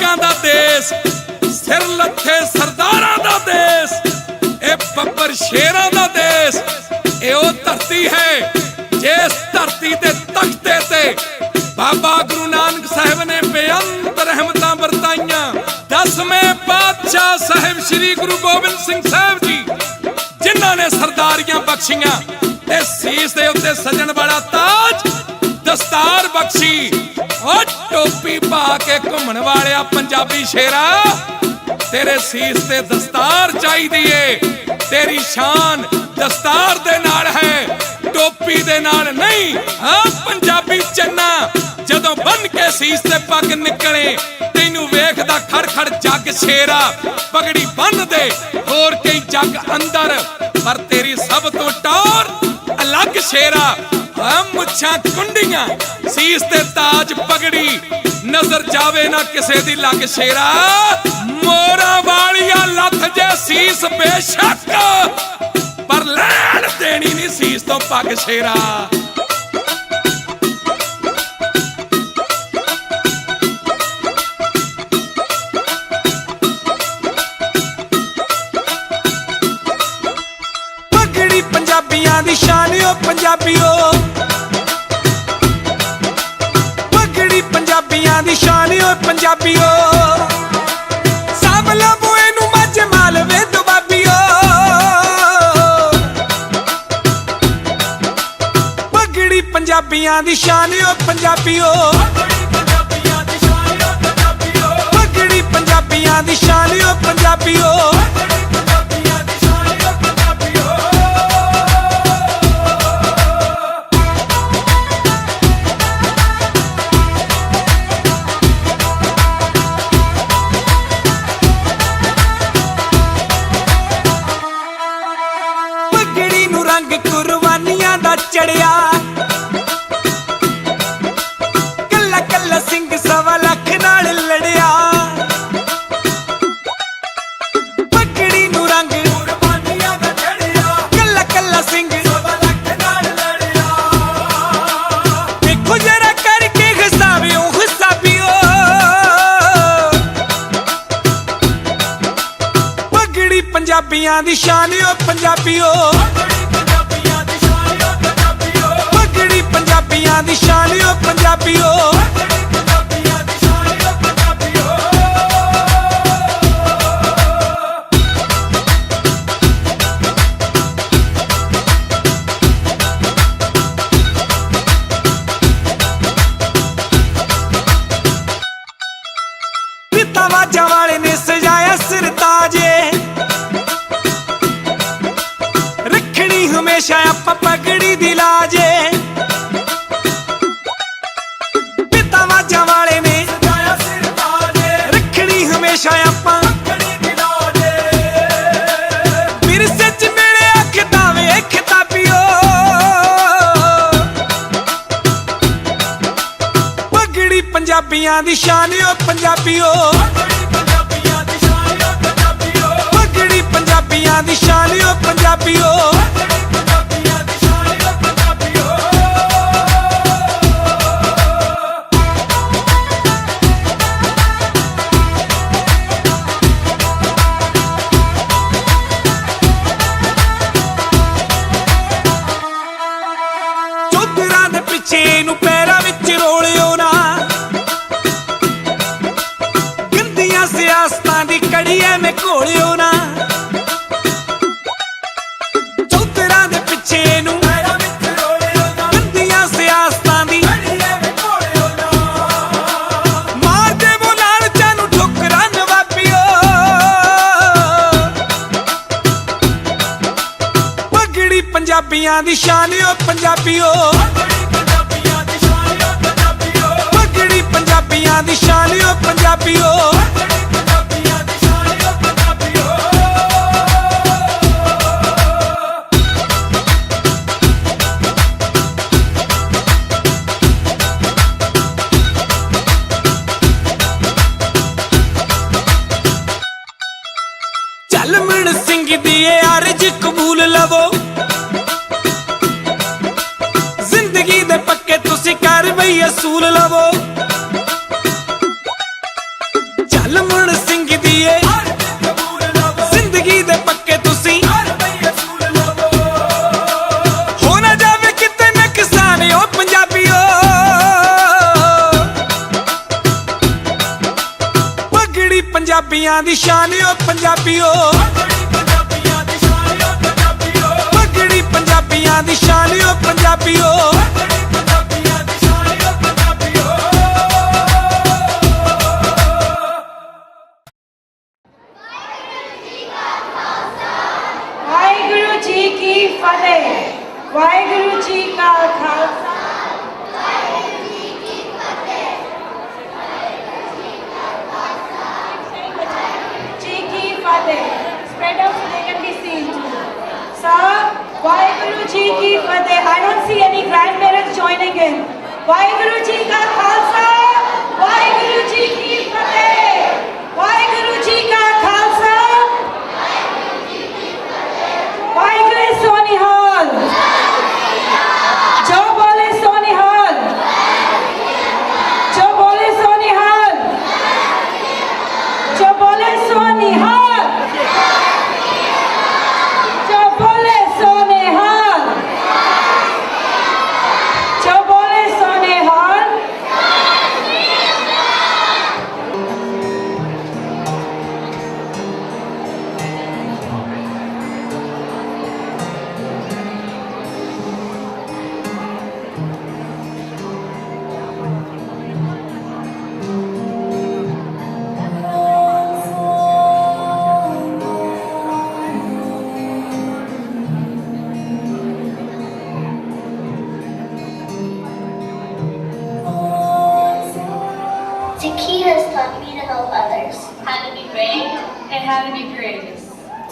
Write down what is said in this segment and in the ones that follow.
पंजाबियां दा देश, सिर लथे सरदारां दा देश, ए बब्बर शेरां दा देश। ए ओ धरती है जिस धरती दे तख्ते ते बाबा गुरु नानक साहिब ने बेअंत रहमतां बरताइयां। 10वें पातशाह साहिब श्री गुरु गोबिंद सिंह साहिब जी जिन्हां ने सरदारियां बख्शियां ते सीस दे उत्ते सजन वाला ताज दस्तार बख्शी। और टोपी पा के घूमण वालिया पंजाबी शेरा तेरे सीस ते दस्तार चाहिदी है। तेरी शान दस्तार दे नाल है, टोपी दे नाल नहीं। हाँ पंजाबी चन्ना जदों बन के सीस ते पग निकले तैनू वेखदा खड़ खड़ जग शेरा। पगड़ी बन दे होर कई जग अंदर, पर तेरी सब तो टौर अलग शेरा। मुछां कुंडियां सीस ते ताज पगड़ी, नजर जावे ना किसे दी लग शेरा। मोरा वालिया लथ जे सीस बेशक, पर लैण देनी नहीं सीस तो पग शेरा। पगड़ी पंजाबियां दी शान ओ पंजाबियो, पगड़ी पंजाबियां दी शान ओ पंजाबियो। सामला बोए नू मज मालवे दुबाबियो, पगड़ी पंजाबियां दी शान ओ पंजाबियो, पगड़ी पंजाबियां दी शान ओ पंजाबियो। रंग कुर्बानियां दा चढ़िया, कल्ला कल्ला सिंह सवा लख नाल लड़िया। पगड़ी नू रंग कुर्बानियां दा चढ़िया, कल्ला कल्ला सिंह सवा लख नाल लड़िया। देखो जरा करके हिसाबियों हिसाबियो, पगड़ी पंजाबियां दी शान ओ पंजाबियो, पगड़ी पंजाबियां दी शान ओ पंजाबियो। पिता वाजा वाले ने सजाया सिर ताजे, रखनी हमेशा आप पगड़ी दी लाजे। पिता वाजा वाले ने सजाया सिर ताजे, रखनी हमेशा आप पगड़ी दी लाजे। विरसे च मिले खिताबे खिताबियो, पगड़ी पंजाबियां दी शान ओ पंजाबियो, पगड़ी पंजाबियां दी शान ओ पंजाबियो। चौधरां दे पिछे नू पैरां विच रोलियो ना, गंदियां सियासतां दी कड़ी में घोलियो ना। चौधरां दे पिछे नू पैरां विच रोलियो ना, गंदियां सियासतां दी कड़ी में घोलियो ना। मार दे वो लालचां नू ठोकरां नवाबियो, पगड़ी पंजाबियां दी शान ओ पंजाबियो, पगड़ी पंजाबियां दी शान ओ पंजाबियो। झलमण सिंह दी अर्ज कबूल लवो, जिंदगी दे पक्के तुसी कर बई असूल लवो। ਪੰਜਾਬੀਆਂ ਦੀ ਸ਼ਾਨ ਓ ਪੰਜਾਬੀਓ ਪਗੜੀ ਪੰਜਾਬੀਆਂ ਦੀ ਸ਼ਾਨ ਓ ਪੰਜਾਬੀਓ ਵਾਹਿਗੁਰੂ ਜੀ ਕੀ ਫਤਿਹ ਵਾਹਿਗੁਰੂ ਜੀ ਕਾ ਖਾਲਸਾ ਜੀ ਕੀ ਫਤਿਹ spread out so they can be seen too. Sir, Waheguru ji Ki Fateh I don't see any grandparents joining in. Waheguru ji ਕਾ ਖਾਲਸਾ ਵਾਹਿਗੁਰੂ ਜੀ ਕੀ ਫਤਿਹ ਵਾਹਿਗੁਰੂ ਜੀ ਕਾ ਖਾਲਸਾ ਵਾਹਿਗੁਰੂ ਸੋਨਿਹਾਲ ਜੋ ਬੋਲੇ ਸੋਨਿਹਾਲ ਜੋ ਬੋਲੇ ਸੋਨਿਹਾਲ ਜੋ ਬੋਲੇ ਸੋਨਿਹਾਲ ਜੋ ਬੋਲੇ ਸੋਨਿਹਾਲ ਜੋ ਬੋਲੇ ਸੋਨਿਹਾਲ Zaki has taught me to help others, How to be brave and how to be courageous.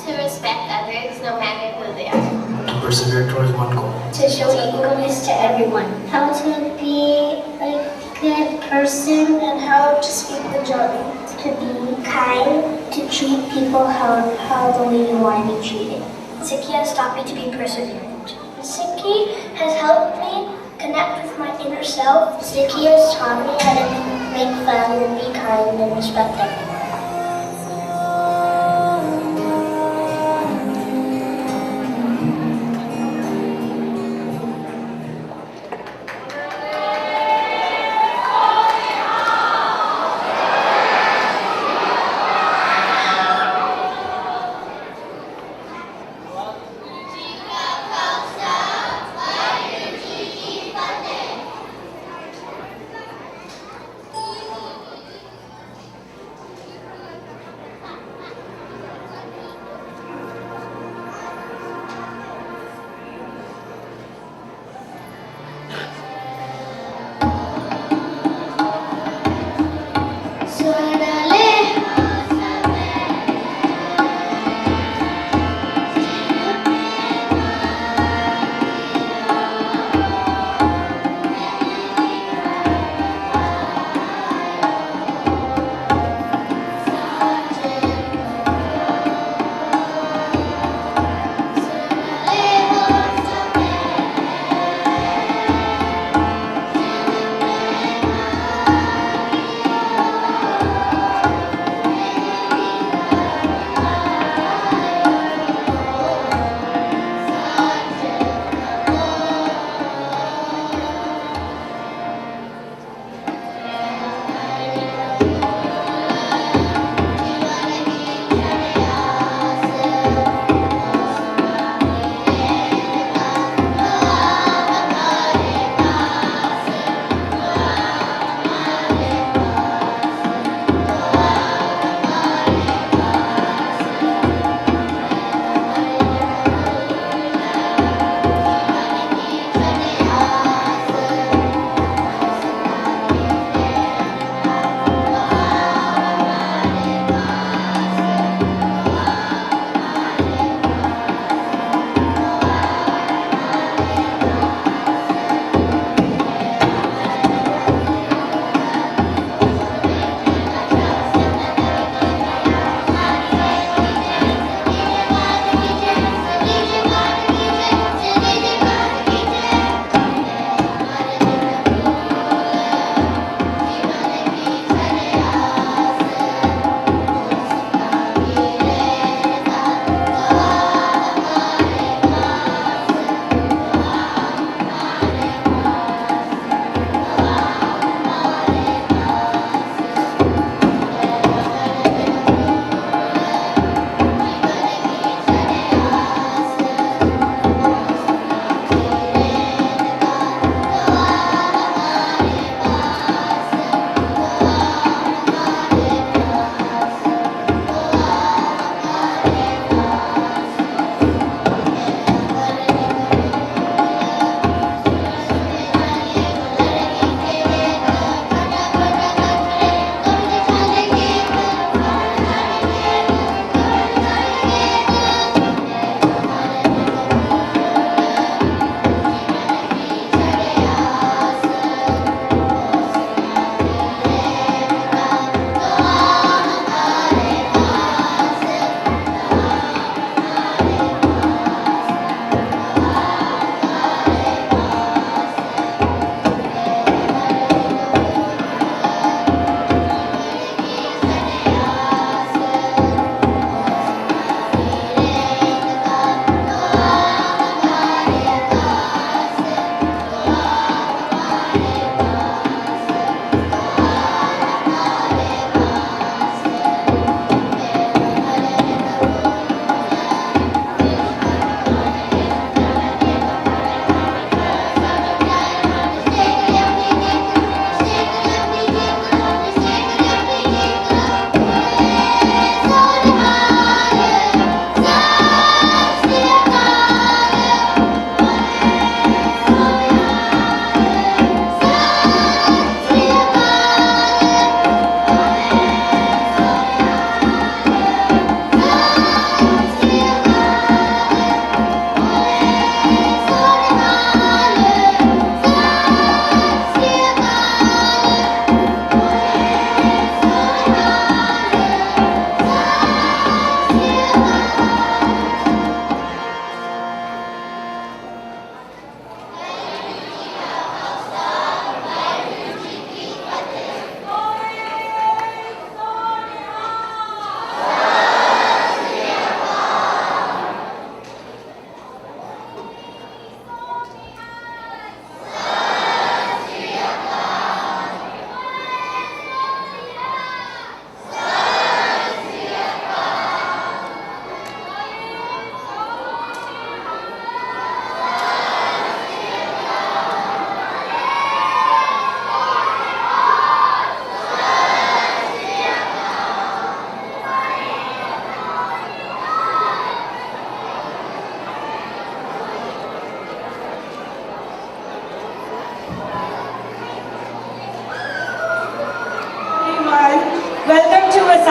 to respect others no matter who they are, to persevere towards one goal, to show equalness to everyone, how to be a good person and how to speak the truth, to be kind, to treat people how the way you want to be treated. Zaki has taught me to be perseverant. Zaki has helped me connect with my inner self. Zaki has taught me how to make fun and be kind and respect everyone.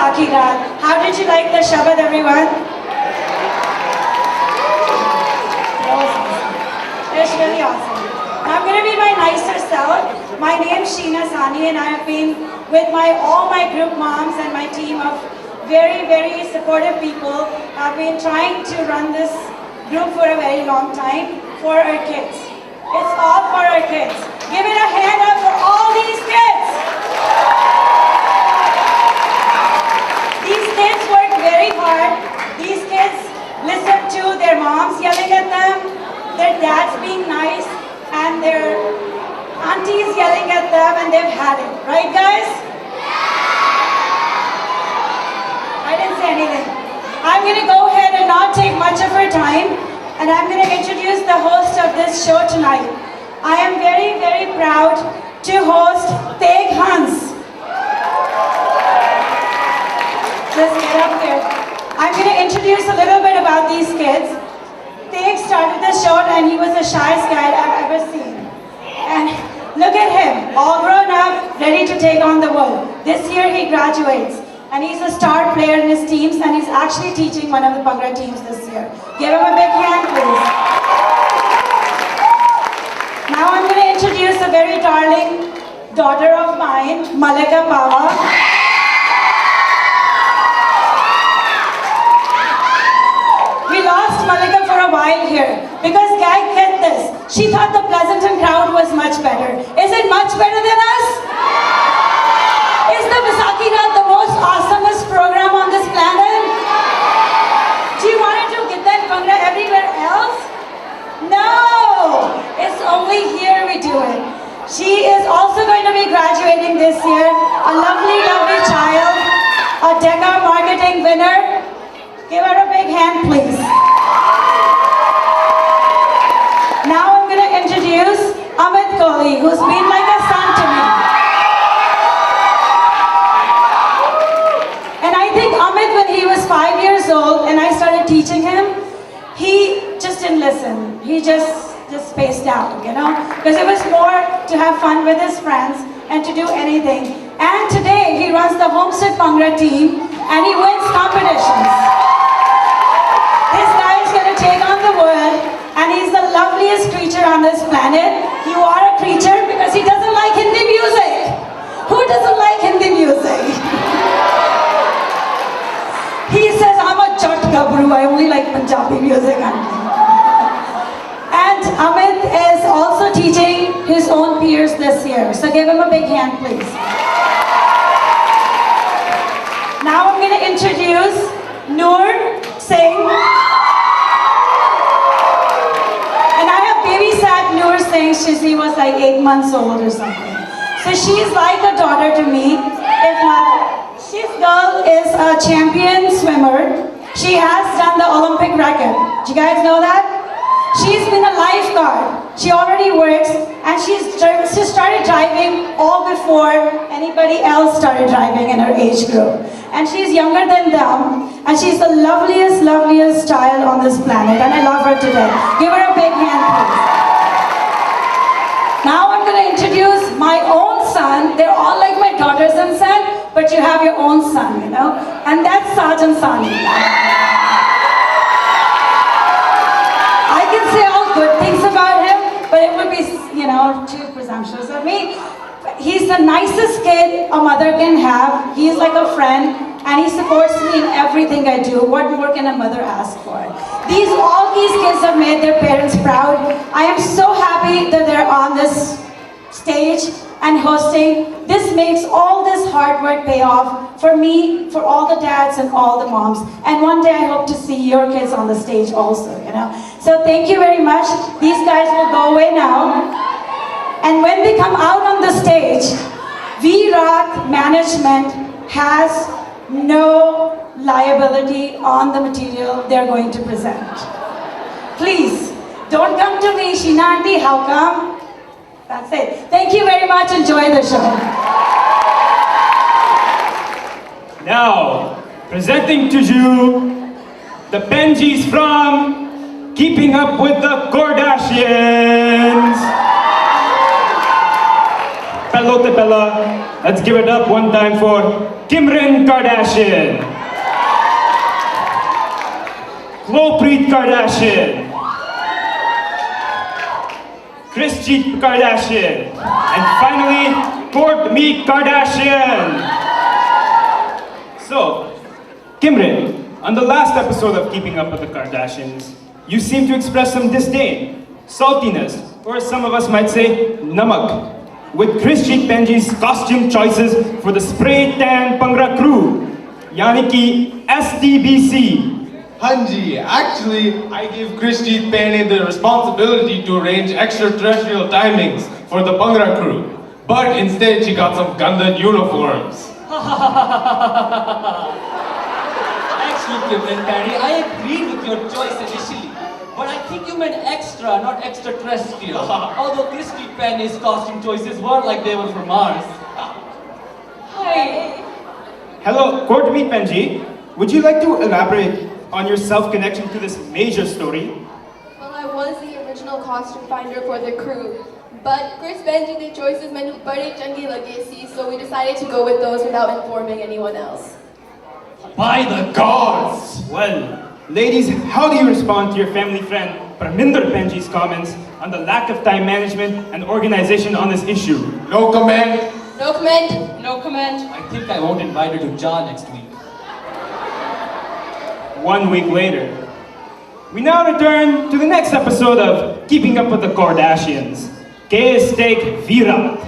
Vaisakhi Raat. How did you like the Shabad, everyone? That was awesome. It was really awesome. Now I'm going to be my nicer self. My name is Sheena Sani and I have been with all my group moms and my team of very, very supportive people. I've been trying to run this group for a very long time for our kids. It's all for our kids. Give it a hand up for all these kids. These kids work very hard. These kids listen to their moms yelling at them, their dads being nice, and their aunties yelling at them, and they've had it. Right, guys? I didn't say anything. I'm going to go ahead and not take much of her time, and I'm going to introduce the host of this show tonight. I am very, very proud to host Teg Hans. Just get up here. I'm going to introduce a little bit about these kids. Teg started the show and he was the shyest guy I've ever seen. And look at him, all grown up, ready to take on the world. This year he graduates. And he's a star player in his teams, and he's actually teaching one of the Bhangra teams this year. Give him a big hand, please. Now I'm going to introduce a very darling daughter of mine, Malika Pava. We lost Malika for a while here, because guys, get this. She thought the Pleasanton crowd was much better. Is it much better than us? Is the Vaisakhi Raat the most awesomest program on this planet? Do you want to get that Bhangra everywhere else? No! It's only here we do it. She is also going to be graduating this year. A lovely, lovely child. A Decca marketing winner. Give her a big hand, please. Now I'm going to introduce Amit Kohli, who's been like a son to me. When he was 5 years old and I started teaching him, he just didn't listen. He just spaced out, you know, because it was more to have fun with his friends and to do anything. And today he runs the Homestead Bhangra team and he wins competitions. This guy is going to take on the world and he's the loveliest creature on this planet. You are a creature because he doesn't like Hindi music. Who doesn't like Hindi music? He says, I'm a Jat Gabru, I only like Punjabi music. And Amit is also teaching his own peers this year. So give him a big hand, please. Now I'm going to introduce Noor Singh. And I have babysat Noor Singh since he was like 8 months old or something. So she's like a daughter to me, if not. This girl is a champion swimmer. She has done the Olympic record. Do you guys know that? She's been a lifeguard. She already works and she started driving all before anybody else started driving in her age group. And she's younger than them and she's the loveliest, loveliest child on this planet and I love her today. Give her a big hand, please. Now I'm going to introduce my own son. They're all like my daughters and son. But you have your own son, you know, and that's Sajan Sani. I can say all good things about him, but it would be, you know, too presumptuous of me. He's the nicest kid a mother can have. He's like a friend, and he supports me in everything I do. What more can a mother ask for? All these kids have made their parents proud. I am so happy that they're on this stage and hosting. This makes all this hard work pay off for me, for all the dads and all the moms. And one day I hope to see your kids on the stage also, you know. So thank you very much. These guys will go away now. And when they come out on the stage, V-Raat management has no liability on the material they're going to present. Please, don't come to me, Sheena auntie, how come? That's it. Thank you very much. Enjoy the show. Now, presenting to you the Benjis from Keeping Up with the Kardashians. Kapelo Tepela. Let's give it up one time for Kimrin Kardashian. Khlopreet Kardashian. Chrisjeet Kardashian. And finally, Kourtney Kardashian. So, Kimrin, on the last episode of Keeping Up with the Kardashians, you seem to express some disdain, saltiness, or as some of us might say, namak, with Chrisjeet Benji's costume choices for the spray tan Bhangra crew, yani ki STBC. Hanji, actually, I gave Chrisjeet Pane the responsibility to arrange extraterrestrial timings for the Bhangra crew. But instead, she got some Gundam uniforms. Actually, Kimrin Perry, I agreed with your choice initially. But I think you meant extra, not extraterrestrial. Although Chrisjeet Pane's costume choices were like they were from Mars. Hi. Hello, Kourtney Benji. Would you like to elaborate on your self-connection to this major story? Well, I was the original costume finder for the crew. But Chris Benji, the choices menu bade change lage si, so we decided to go with those without informing anyone else. By the gods! Well, ladies, how do you respond to your family friend Parminder Benji's comments on the lack of time management and organization on this issue? No comment. No comment. No comment. I think I won't invite her to Ja next week. 1 week later, we now return to the next episode of Keeping Up with the Kardashians. K-Steak Virat.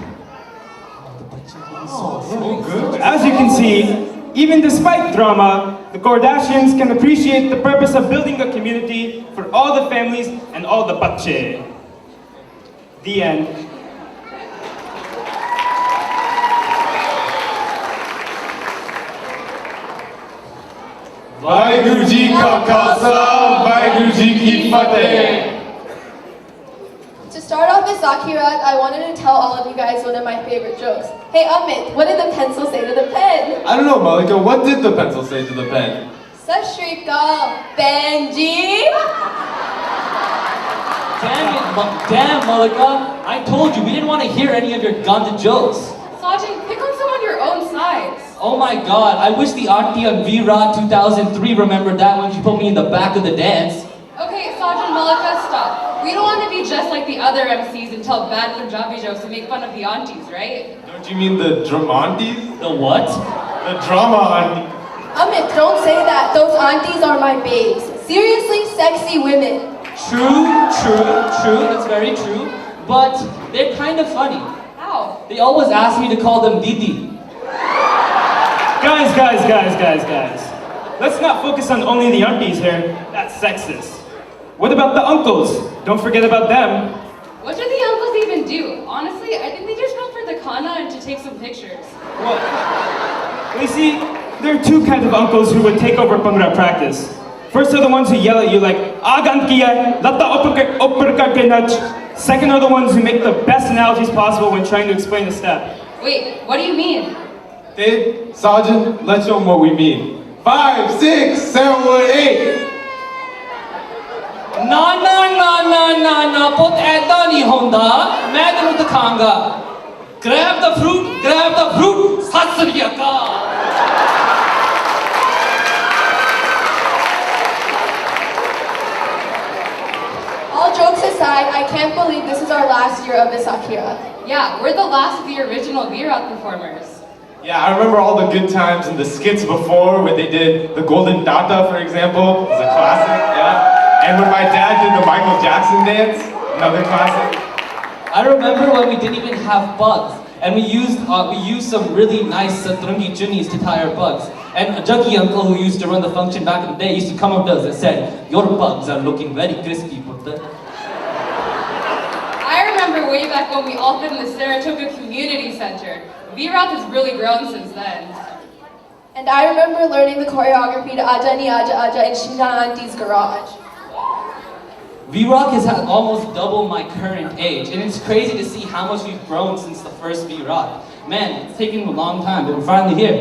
As you can see, even despite drama, the Kardashians can appreciate the purpose of building a community for all the families and all the bache. The end. Vaheguru Ji Ka Khalsa, Vaheguru Ji Ki Fateh. To start off this Akhirat, I wanted to tell all of you guys one of my favorite jokes. Hey Amit, what did the pencil say to the pen? I don't know, Malika, what did the pencil say to the pen? Sat Shri Akal, Benji. Damn, Malika. I told you, we didn't want to hear any of your Gandhi jokes. Sajin, pick on someone your own size. Oh my god, I wish the auntie on V-Rod 2003 remembered that when she put me in the back of the dance. Okay, Sajin Malika, stop. We don't want to be just like the other MCs and tell bad Punjabi jokes and make fun of the aunties, right? Don't you mean the Dramontes? The what? The drama auntie. Amit, don't say that. Those aunties are my babes. Seriously, sexy women. True, that's very true. But they're kind of funny. How? They always ask me to call them Didi. Guys. Let's not focus on only the aunties here. That's sexist. What about the uncles? Don't forget about them. What do the uncles even do? Honestly, I think they just come for the khana and to take some pictures. Well, you see, there are two kinds of uncles who would take over Bhangra practice. First are the ones who yell at you like, "Agan kiya, latta upper ke nach." Second are the ones who make the best analogies possible when trying to explain a step. Wait, what do you mean? Hey, Sergeant, let's show them what we mean. 5, 6, 7, 8. ਨਾ ਪੁੱਤ ਐਦਾਂ ਨਹੀਂ ਹੁੰਦਾ ਮੈਂ ਤੈਨੂੰ ਦਿਖਾਂਗਾ grab the fruit Sat Sri Akal All jokes aside, I can't believe this is our last year of this Akhirat. Yeah, we're the last of the original V-Rock performers. Yeah, I remember all the good times and the skits before when they did the Golden Data, for example. It was a classic, yeah. And when my dad did the Michael Jackson dance, another classic. I remember when we didn't even have bugs and we used some really nice satrangi chunnis to tie our bugs. And a juggy uncle who used to run the function back in the day used to come up to us and said, "Your bugs are looking very crispy, putta." I remember way back when we all fit in the Saratoga Community Center. V-Rock has really grown since then. And I remember learning the choreography to Aja Ni Aja Aja in Shina Auntie's garage. V-Rock has had almost double my current age, and it's crazy to see how much we've grown since the first V-Rock. Man, it's taken a long time, but we're finally here.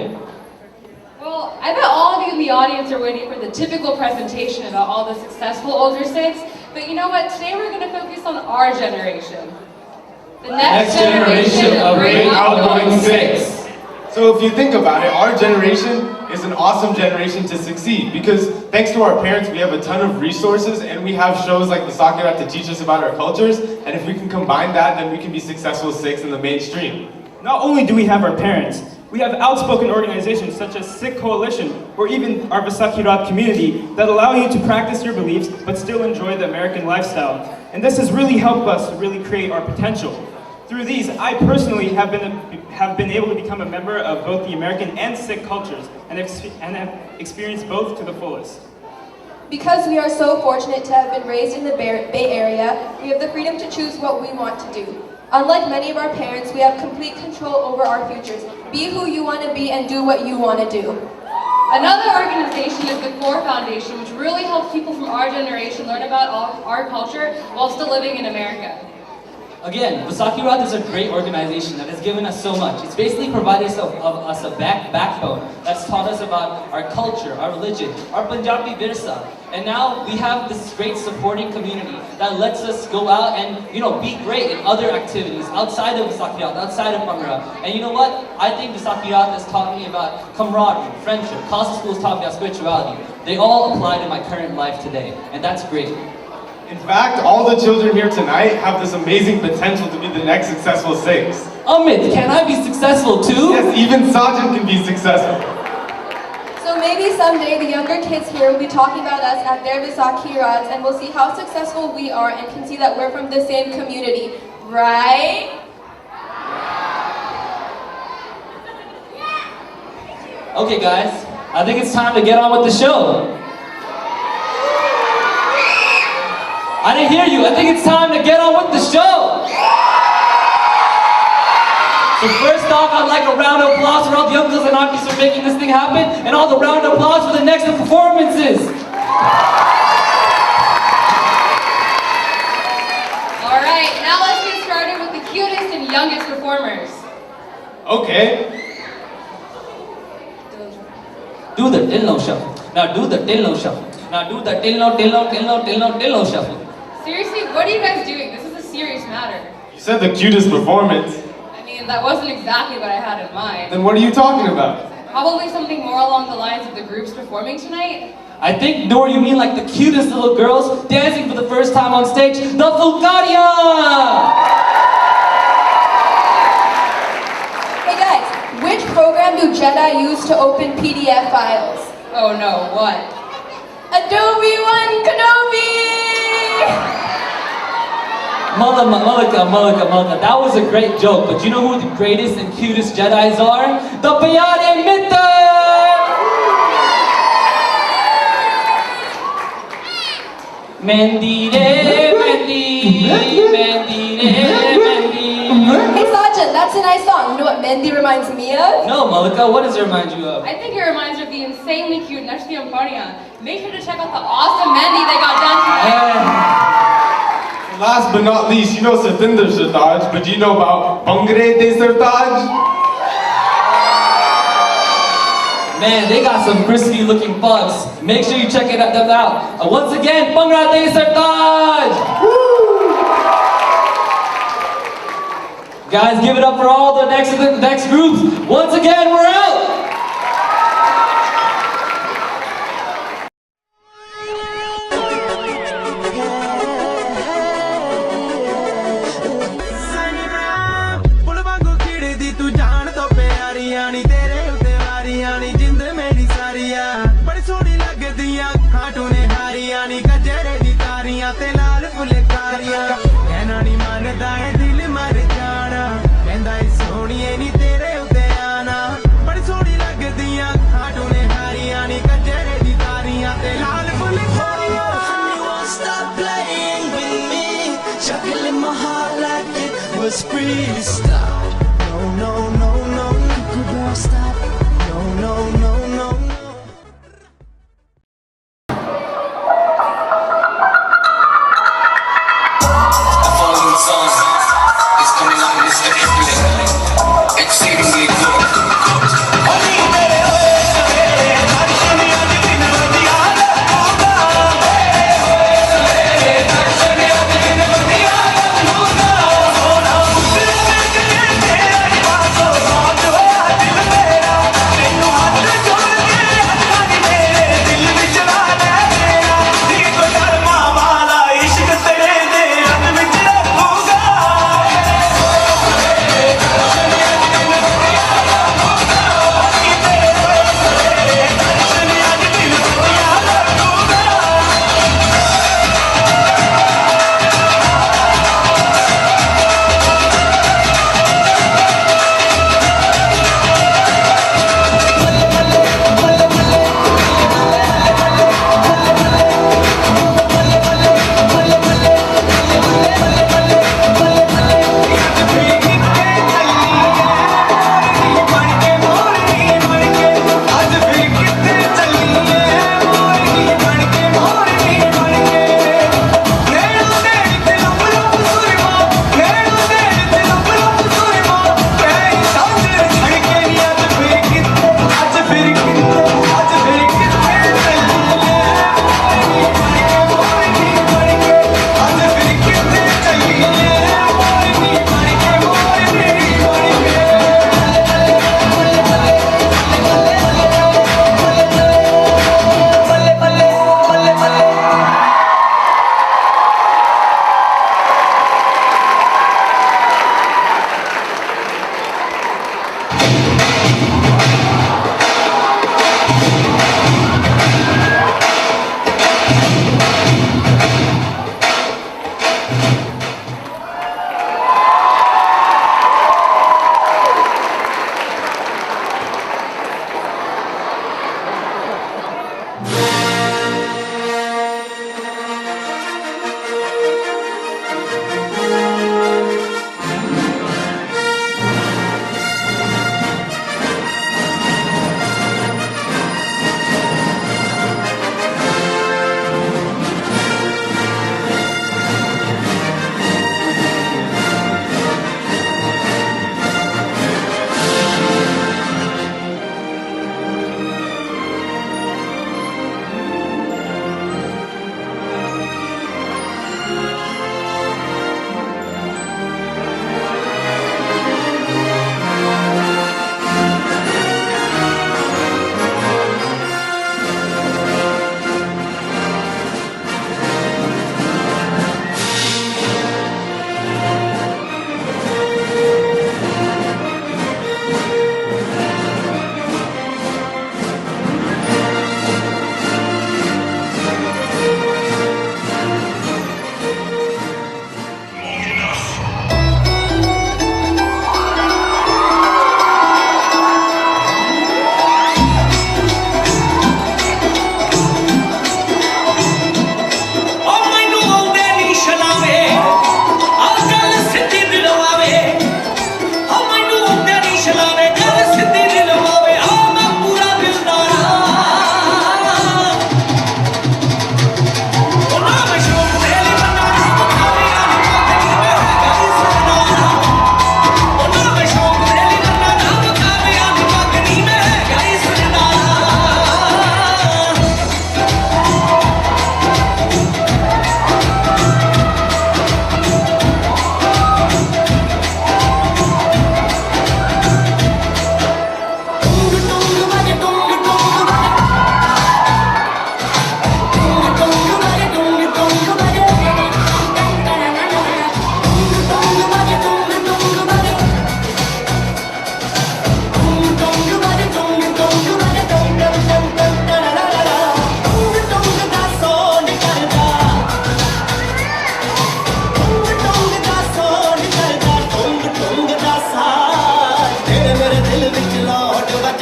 Well, I bet all of you in the audience are waiting for the typical presentation about all the successful older six, but you know what? Today we're going to focus on our generation. The next generation of great outgoing Sikhs. So if you think about it, our generation is an awesome generation to succeed because thanks to our parents, we have a ton of resources and we have shows like the Sakirat to teach us about our cultures. And if we can combine that, then we can be successful Sikhs in the mainstream. Not only do we have our parents, we have outspoken organizations such as Sikh Coalition or even our Vaisakhi community that allow you to practice your beliefs but still enjoy the American lifestyle. And this has really helped us to really create our potential. Through these, I personally have been able to become a member of both the American and Sikh cultures and have experienced both to the fullest. Because we are so fortunate to have been raised in the Bay Area, we have the freedom to choose what we want to do. Unlike many of our parents, we have complete control over our futures. Be who you want to be and do what you want to do. Another organization is the Core Foundation, which really helps people from our generation learn about our culture while still living in America. Again, Vaisakhi Rath is a great organization that has given us so much. It's basically provided us a backbone that's taught us about our culture, our religion, our Punjabi Virsa. And now we have this great supporting community that lets us go out and, be great in other activities outside of Vaisakhi Rath, outside of Bhangra. And you know what? I think Vaisakhi Rath has taught me about camaraderie, friendship. Khalsa School has taught me about spirituality. They all apply to my current life today, and that's great. In fact, all the children here tonight have this amazing potential to be the next successful Sikhs. Amit, can I be successful too? Yes, even Sajid can be successful. So maybe someday the younger kids here will be talking about us at their Vaisakhi Raths and we'll see how successful we are and can see that we're from the same community, right? Okay guys, I think it's time to get on with the show. I didn't hear you. I think it's time to get on with the show. So first off, I'd like a round of applause for all the uncles and aunties for making this thing happen, and all the round of applause for the next performances. All right, now let's get started with the cutest and youngest performers. Okay. Do the Tilno shuffle. Now do the Tilno shuffle. Now do the Tilno shuffle. Seriously, what are you guys doing? This is a serious matter. You said the cutest performance. I mean, that wasn't exactly what I had in mind. Then what are you talking about? Probably something more along the lines of the groups performing tonight. I think, Noor, you mean like the cutest little girls dancing for the first time on stage, the Fulkaria! Hey guys, which program do Jedi use to open PDF files? Oh no, what? Adobe One Kenobi! Malika, that was a great joke, but you know who the greatest and cutest Jedis are? The Pyare Mitter! Mendi re, Mendi, Mendi re, Mendi. Hey Sajid, that's a nice song. You know what Mendi reminds me of? No, Malika, what does it remind you of? I think it reminds you of the insanely cute Nashti Ampania. Make sure to check out the awesome Mendi they got done tonight. Last but not least, you know Satinder Sartaj, but do you know about Bangre de Sartaj? Man, they got some crispy looking bugs. Make sure you check them out. Once again, Bhangra de Sartaj! Guys, give it up for all the next groups. Once again, we're out! ਦਿਲ ਮਰ ਜਾਣਾ ਕਹਿੰਦਾ ਸੋਹਣੀਏ ਨੀ ਤੇਰੇ ਉੱਤੇ ਆਣਾ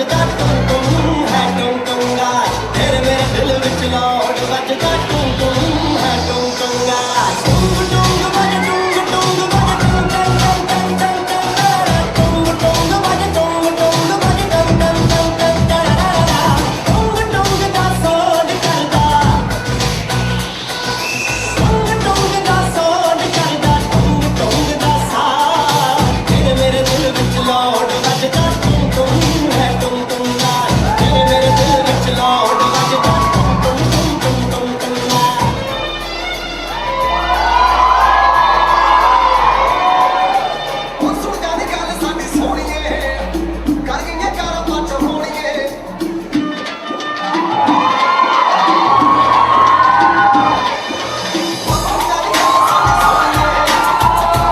ਵੱਜਦਾ ਟੁੰ ਟੁੰ ਹੈ ਟੁੰ ਟੁੰਗਾ ਤੇਰੇ ਮੇਰੇ ਦਿਲ ਵਿੱਚ ਲੋਟ ਵੱਜਦਾ ਟੁੰ ਟੁੰ ਹੈ ਟੁੰ ਟੁੰਗਾ ਟੁੰਗ ਟੁੰਗ ਵੱਜ ਟੁੰਗ ਟੁੰਗ ਵੱਜ ਟੰ ਟੰ ਟੰ ਟੰ ਟੰ ਟੁੰਗ ਟੁੰਗ ਵੱਜ ਟੁੰਗ ਟੁੰਗ ਵੱਜ ਟੰ ਟੰ ਟੰ ਟੰ ਟੁੰਗ ਟੁੰਗ ਦਾ ਸੋਡ ਕਰਦਾ ਟੁੰਗ ਟੁੰਗ ਦਾ ਸੋਡ ਕਰਦਾ ਟੁੰਗ ਟੁੰਗ ਦਾ ਸਾਹ ਤੇਰੇ ਮੇਰੇ ਦਿਲ ਵਿੱਚ ਲੋਟ ਵੱਜਦਾ ਟੁੰ ਟੁੰ ਹੈ ਟੁੰ ਟੁੰਗਾ ਤੇਰੇ ਮੇਰੇ ਦਿਲ ਵਿੱਚ ਲੋਟ ਵੱਜਦਾ ਟੁੰ ਟੁੰ ਟੁੰ ਟੁੰ ਟੁੰਗਾ ਉਹ ਸੁਣ ਜਾਣੀ ਗੱਲ ਸਾਡੀ ਸੋਹਣੀਏ ਕਰ ਗਈਆਂ ਕਾਰਾਂ ਪੱਟ ਹੋਣੀਏ ਉਹ ਸੁਣ ਜਾਣੀ ਗੱਲ ਸਾਡੀ ਸੋਹਣੀਏ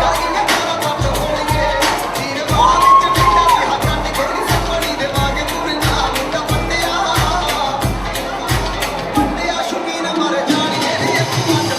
ਕਰ ਗਈਆਂ ਕਾਰਾਂ ਪੱਟ ਹੋਣੀਏ ਤੀਰ ਵਾਲਾ ਵਿੱਚ ਡੰਡਾ ਪਿਆ ਕੱਟ ਕੇ ਨੀ ਸਪਣੀ ਦੇ ਵਾਂਗੇ ਤੁਰਨਾ ਮੁੰਡਾ ਪੱਟਿਆ ਸ਼ੌਕੀਨ ਮਰ ਜਾਣੀਏ ਨੀ ਇੱਕ Mott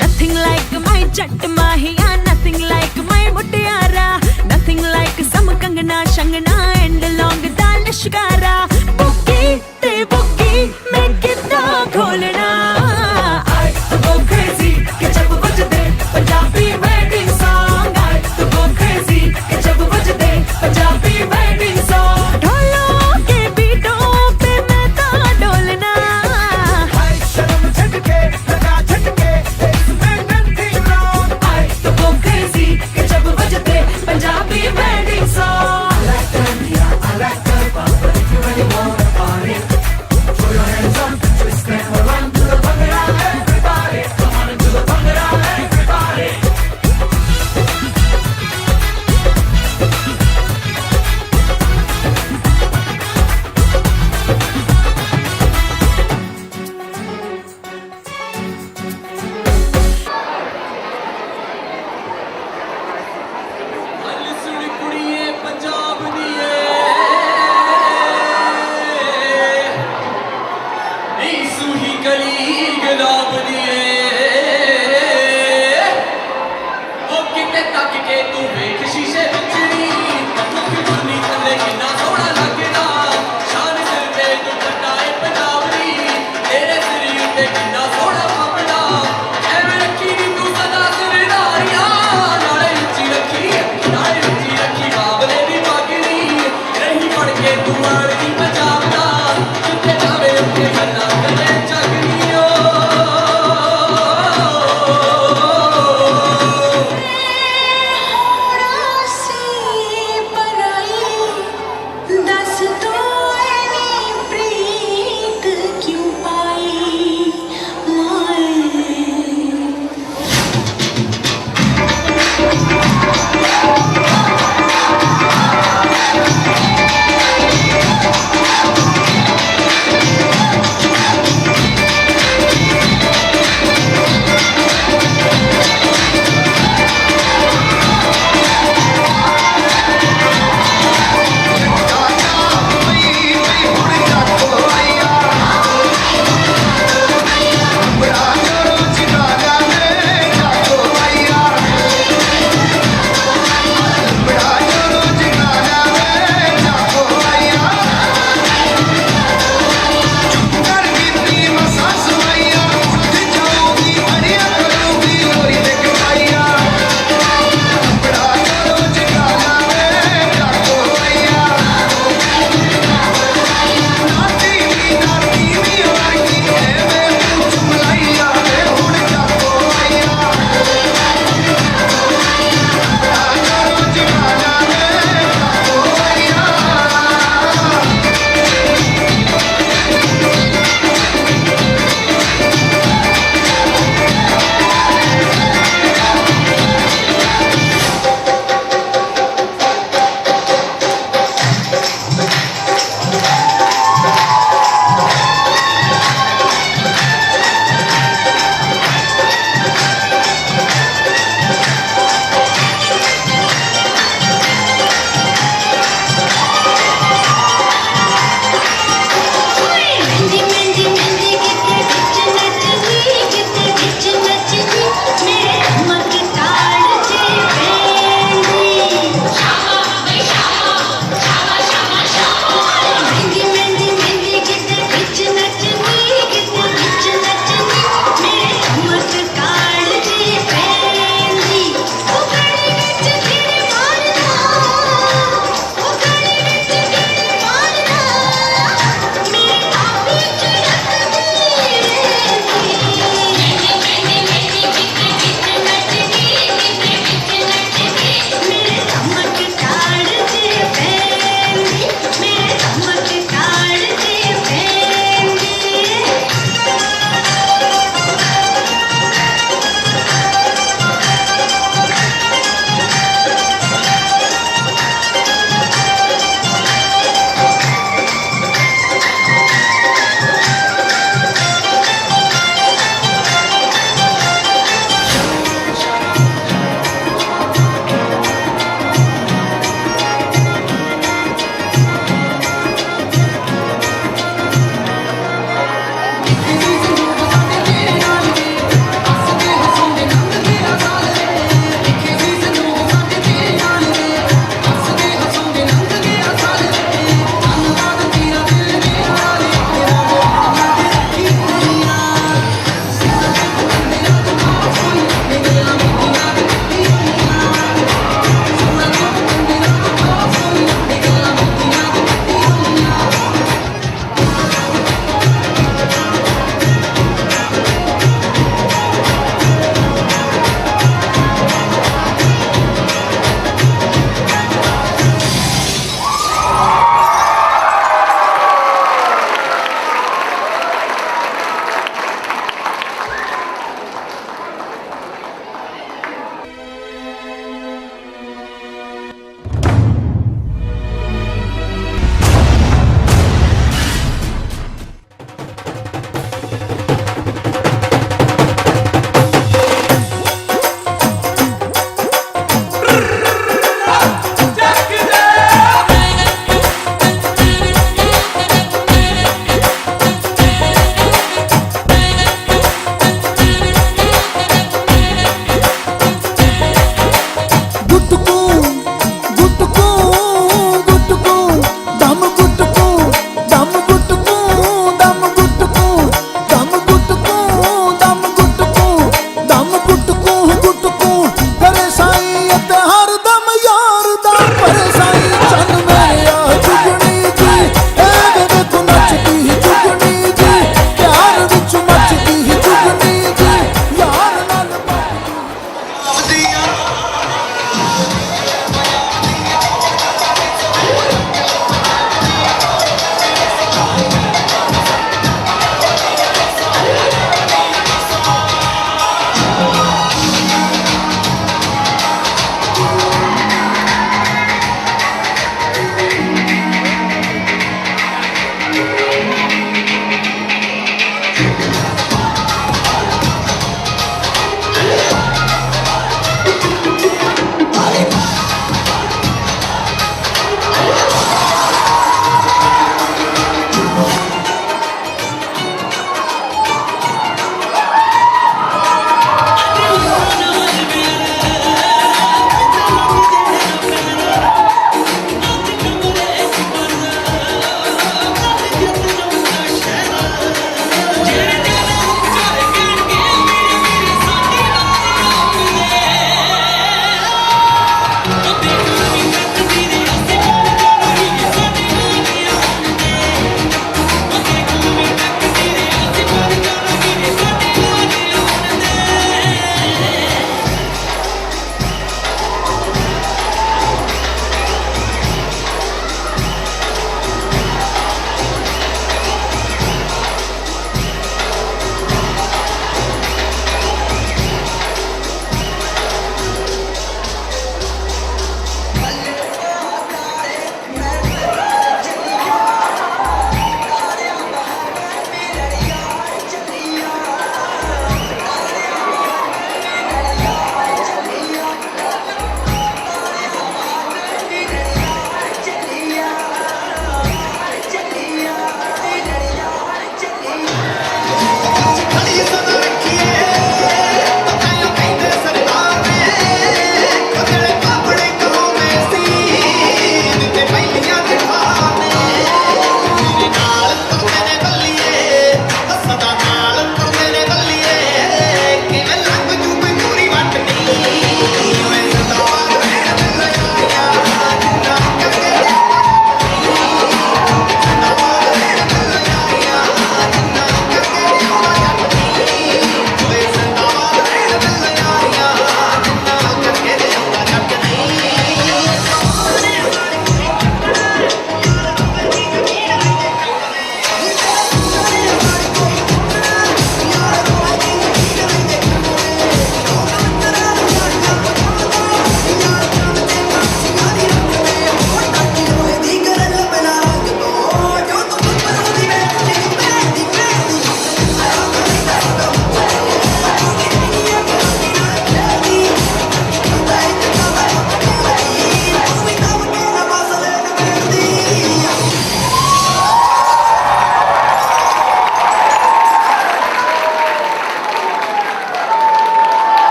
Nothing like my jatt mahiya, nothing like my mutiara, nothing like some kangana shangana and long da lashkara. Boogie te boogie main kitna kholna. I to go crazy ke jab bajde Punjabi wedding song. I to go crazy ke jab bajde Punjabi wedding song. ढोलों के बीटों पे मैं तो डोलना. शर्म झटके लगा झटके इसमें nothing wrong I to go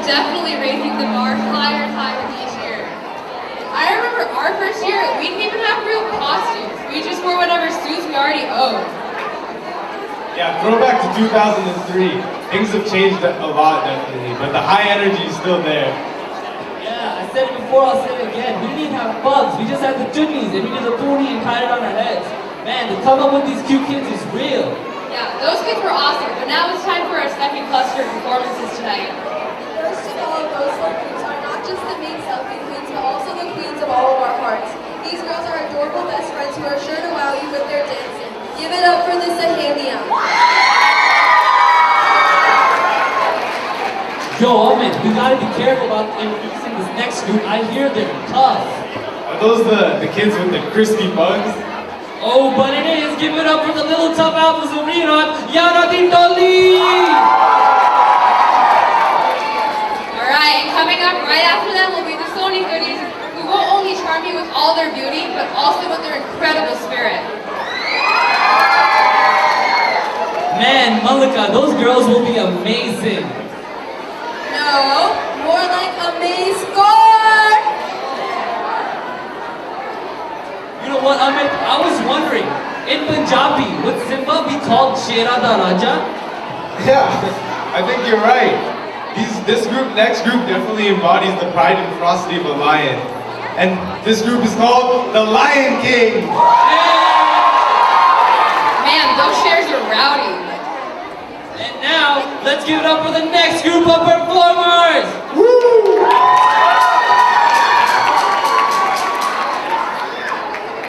definitely raising the bar higher and higher with each year. I remember our first year, we didn't even have real costumes. We just wore whatever suits we already owned. Yeah, throwback to 2003. Things have changed a lot, definitely, but the high energy is still there. Yeah, I said it before, I'll say it again. We didn't have bugs, we just had the junnies and we did the pony and tied it on our heads. Man, to come up with these cute kids is real. Yeah, those kids were awesome, but now it's time for our second cluster of performances tonight. First of all, those four queens are not just the main selfie queens, but also the queens of all of our hearts. These girls are adorable best friends who are sure to wow you with their dancing. Give it up for the Sahelia. Yo, Amit, we gotta be careful about introducing this next group. I hear they're tough. Are those the kids with the crispy bugs? Oh, but it is. Give it up for the little tough apples of Rinat, Yanadin Dolly! Alright, and coming up right after them will be the Sony 30s, who won't only charm you with all their beauty, but also with their incredible spirit. Man, Malika, those girls will be amazing. No, more like Amaze-Score! You know what, Amit? I was wondering, in Punjabi, would Simba be called Shera da Raja? Yeah, I think you're right. Next group definitely embodies the pride and ferocity of a lion. And this group is called the Lion King. Man, those shares are rowdy. And now, let's give it up for the next group of performers!